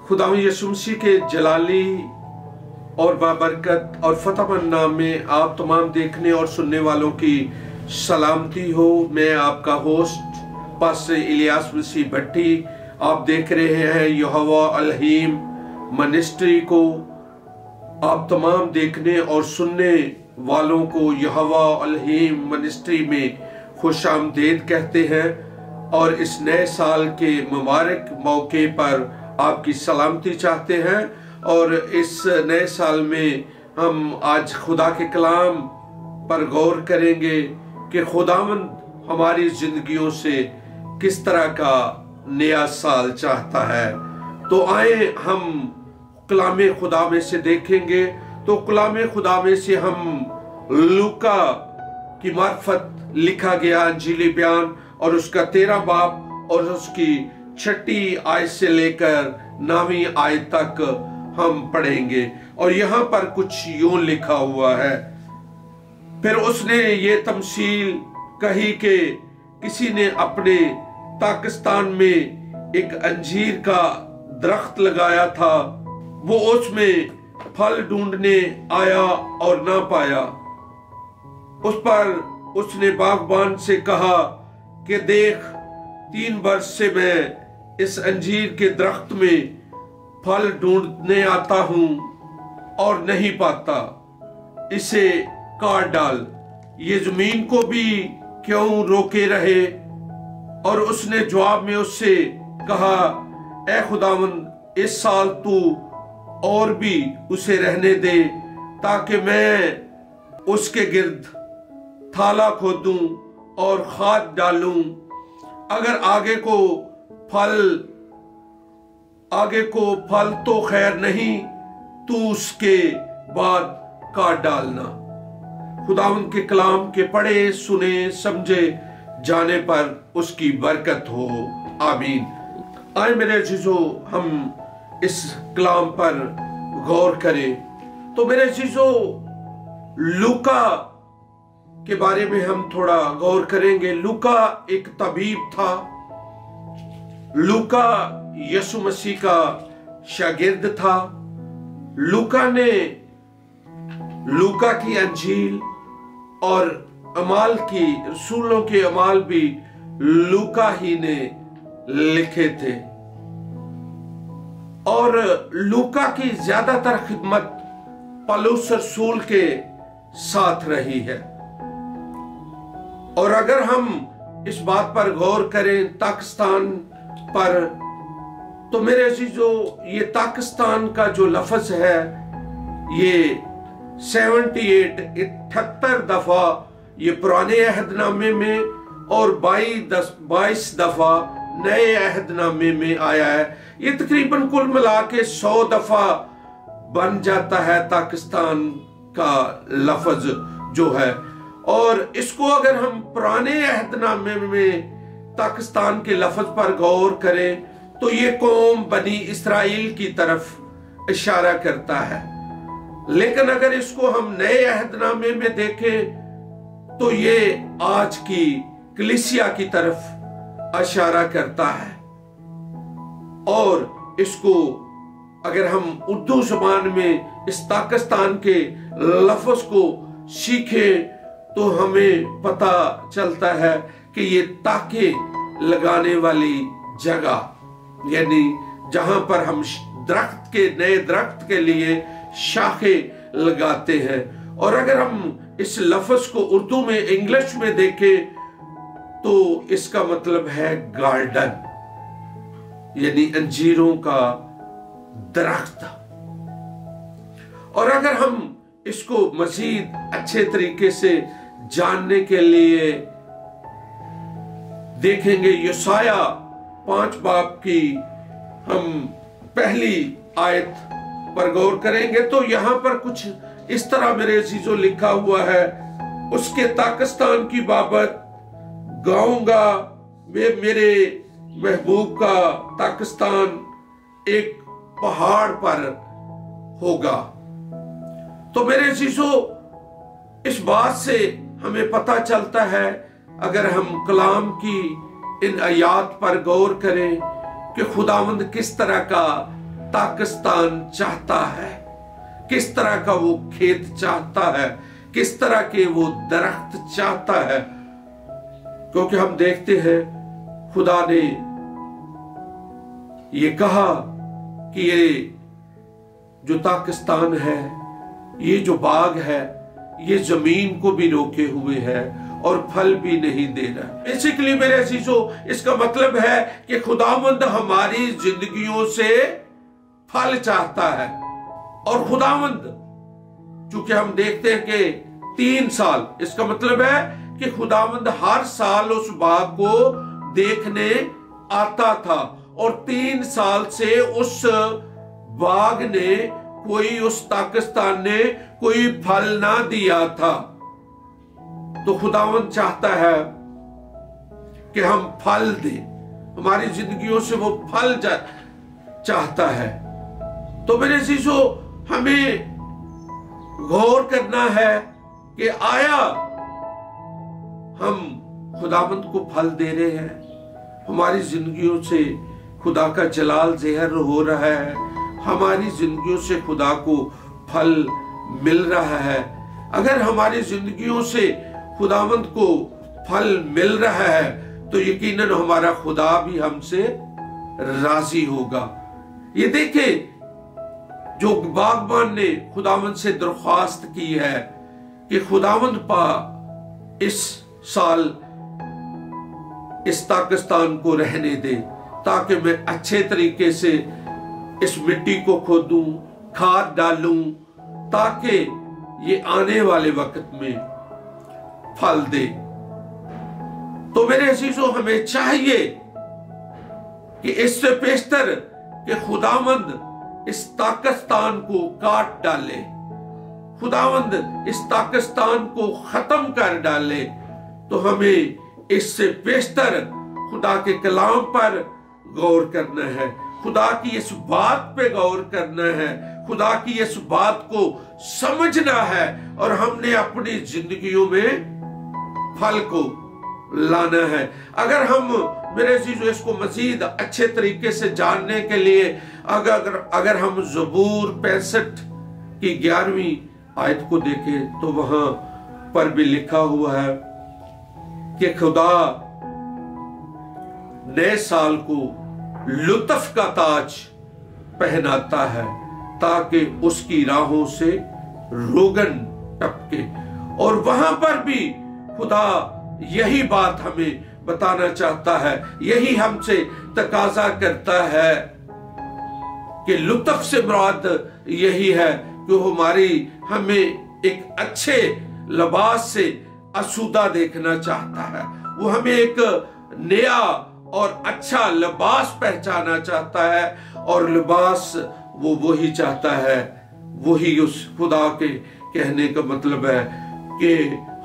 खुदावंद यीशु मसीह के जलाली और बाबरकत और फतेहमंद नाम में आप तमाम देखने और सुनने वालों की सलामती हो। मैं आपका होस्ट पास्टर इलियास मसीह भट्टी। आप देख रहे हैं यहोवा अलहीम मिनिस्ट्री को। आप तमाम देखने और सुनने वालों को यहोवा अलहीम मिनिस्ट्री में खुशामदीद कहते हैं और इस नए साल के मुबारक मौके पर आपकी सलामती चाहते हैं। और इस नए साल में हम आज खुदा के कलाम पर गौर करेंगे कि खुदावंद हमारी जिंदगियों से किस तरह का नया साल चाहता है। तो आए हम कलाम खुदा में से देखेंगे। तो कलाम खुदा में से हम लूका की मार्फत लिखा गया अंजीली बयान और उसका 13 बाब और उसकी 6ठी आयत से लेकर 9वीं आयत तक हम पढ़ेंगे। और यहाँ पर कुछ यूं लिखा हुआ है, फिर उसने ये तमसील कही कि किसी ने अपने पाकिस्तान में एक अंजीर का दरख्त लगाया था। वो उसमें फल ढूंढने आया और ना पाया। उस पर उसने बागबान से कहा कि देख, 3 वर्ष से मैं इस अंजीर के दरख्त में फल ढूंढने आता हूं और नहीं पाता, इसे काट डाल, ये जमीन को भी क्यों रोके रहे। और उसने जवाब में उससे कहा, ए खुदावंद, इस साल तू और भी उसे रहने दे ताकि मैं उसके गिर्द थाला खोदूं और खाद डालूं। अगर आगे को फल तो खैर नहीं, तू उसके बाद काट डालना। खुदावंद के कलाम के पढ़े सुने समझे जाने पर उसकी बरकत हो। आमीन। आए मेरे अजीजों, हम इस कलाम पर गौर करें। तो मेरे अजीजों, लूका के बारे में हम थोड़ा गौर करेंगे। लूका एक तबीब था। लूका यीशु मसीह का शागिर्द था। लूका की अंजील और अमाल की रसूलों के अमाल भी लूका ही ने लिखे थे। और लूका की ज्यादातर खिदमत पौलुस रसूल के साथ रही है। और अगर हम इस बात पर गौर करें पाकिस्तान पर, तो मेरे अजीजों, ये पाकिस्तान का जो लफ्ज है, ये 78 दफा ये पुराने अहदनामे में और 22 दफा नए अहदनामे में आया है। ये तकरीबन कुल मिला के 100 दफा बन जाता है पाकिस्तान का लफ्ज जो है। और इसको अगर हम पुराने अहदनामे में पाकिस्तान के लफ्ज पर गौर करें तो ये कौम बनी इस्राइल की तरफ इशारा करता है। लेकिन अगर इसको हम नए अहदनामे में देखें तो ये आज की कलीसिया की तरफ इशारा करता है। और इसको अगर हम उर्दू ज़बान में इस पाकिस्तान के लफ्ज को सीखें तो हमें पता चलता है कि ये ताके लगाने वाली जगह, यानी जहां पर हम नए दरख्त के लिए शाखें लगाते हैं। और अगर हम इस लफ्ज को उर्दू में इंग्लिश में देखें तो इसका मतलब है गार्डन, यानी अंजीरों का दरख्त। और अगर हम इसको मजीद अच्छे तरीके से जानने के लिए देखेंगे, यशाया 5 बाब की हम पहली आयत पर गौर करेंगे तो यहां पर कुछ इस तरह मेरे अजीजों लिखा हुआ है, उसके पाकिस्तान की बाबत गाऊंगा, वे मेरे महबूब का पाकिस्तान एक पहाड़ पर होगा। तो मेरे अजीजों, इस बात से हमें पता चलता है, अगर हम कलाम की इन आयात पर गौर करें कि खुदावंद किस तरह का पाकिस्तान चाहता है, किस तरह का वो खेत चाहता है, किस तरह के वो दरख्त चाहता है। क्योंकि हम देखते हैं खुदा ने ये कहा कि ये जो पाकिस्तान है, ये जो बाग है, ये जमीन को भी रोके हुए है और फल भी नहीं दे रहा। बेसिकली मेरे अजीजों, इसका मतलब है कि खुदावंद हमारी जिंदगियों से फल चाहता है। और खुदावंद, चूंकि हम देखते हैं कि 3 साल, इसका मतलब है कि खुदावंद हर साल उस बाग को देखने आता था और 3 साल से उस बाग ने कोई, उस पाकिस्तान ने कोई फल ना दिया था। तो खुदावंद चाहता है कि हम फल दें, हमारी जिंदगियों से वो फल चाहता है। तो मेरे अजीजों, हमें गौर करना है कि आया हम खुदावंद को फल दे रहे हैं, हमारी जिंदगियों से खुदा का जलाल ज़ाहिर हो रहा है, हमारी जिंदगियों से खुदा को फल मिल रहा है। अगर हमारी जिंदगियों से खुदावंद को फल मिल रहा है तो यकीनन हमारा खुदा भी हमसे राजी होगा। ये देखे, जो बागबान ने खुदावंद से दरख्वास्त की है कि खुदावंद इस साल इस पाकिस्तान को रहने दे, ताकि मैं अच्छे तरीके से इस मिट्टी को खोदूं, खाद डालूं, ताकि ये आने वाले वक्त में फल दे। तो मेरे अजीजों, हमें चाहिए कि इससे बेहतर कि खुदावंद इस पाकिस्तान को काट डाले, खुदावंद इस पाकिस्तान को खत्म कर डाले, तो हमें इससे बेहतर खुदा के कलाम पर गौर करना है, खुदा की इस बात पे गौर करना है, खुदा की इस बात को समझना है और हमने अपनी जिंदगियों में फल को लाना है। अगर हम, मेरे अजीजों, इसको मजीद अच्छे तरीके से जानने के लिए अगर हम ज़बूर 65 की 11वीं आयत को देखें तो वहां पर भी लिखा हुआ है कि खुदा नए साल को लुत्फ का ताज पहनाता है ताकि उसकी राहों से रोगन टपके। और वहां पर भी खुदा यही बात हमें बताना चाहता है, यही हमसे तकाजा करता है कि लुत्फ से मुराद यही है कि हमें एक अच्छे लिबास से आसूदा देखना चाहता है, वो हमें एक नया और अच्छा लिबास पहचाना चाहता है। और लिबास वो वही चाहता है, वही उस खुदा के कहने का मतलब है कि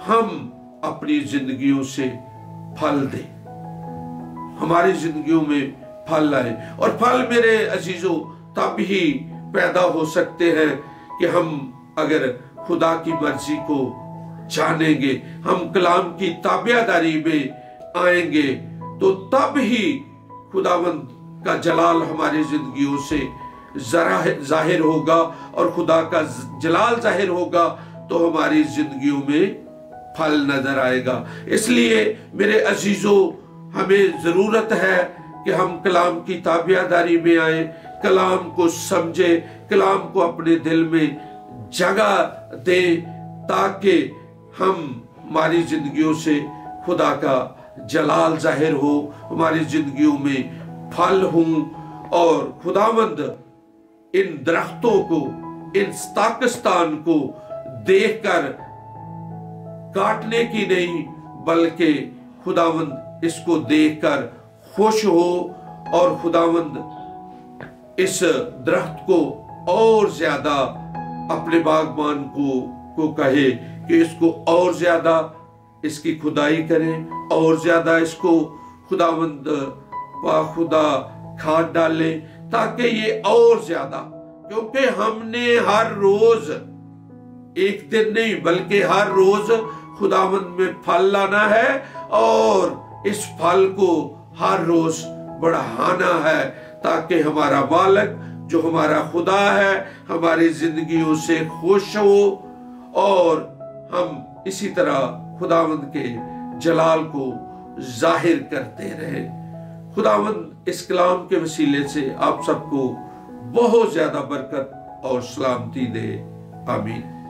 हम अपनी जिंदगियों से फल दें, हमारी जिंदगियों में फल लाए। और फल मेरे अजीजों तब ही पैदा हो सकते हैं कि हम अगर खुदा की मर्जी को जानेंगे, हम कलाम की ताबियादारी में आएंगे, तो तब ही खुदावंद का जलाल हमारी जिंदगियों से जाहिर होगा। और खुदा का जलाल जाहिर होगा तो हमारी जिंदगियों में फल नजर आएगा। इसलिए मेरे अजीजों, हमें जरूरत है कि हम कलाम की ताबियादारी में आए, कलाम को समझे, कलाम को अपने दिल में जगह दें, ताकि हमारी जिंदगियों से खुदा का जलाल जाहिर हो, हमारी जिंदगियों में फल हों। और खुदावंद इन दरख्तों को, इन पाकिस्तान को देखकर काटने की नहीं, बल्कि खुदावंद इसको देखकर खुश हो और खुदावंद इस दरख्त को और ज्यादा अपने बागबान को कहे कि इसको और ज्यादा इसकी खुदाई करें, और ज्यादा इसको खुदावंद खुदा खाद डाले, ताकि ये और ज्यादा, क्योंकि हमने हर रोज, एक दिन नहीं बल्कि हर रोज खुदावंद में फल लाना है और इस फल को हर रोज बढ़ाना है, ताकि हमारा बालक जो हमारा खुदा है हमारी जिंदगियों से खुश हो और हम इसी तरह खुदावंद के जलाल को जाहिर करते रहे। खुदावंद इस कलाम के वसीले से आप सबको बहुत ज्यादा बरकत और सलामती दे। आमीन।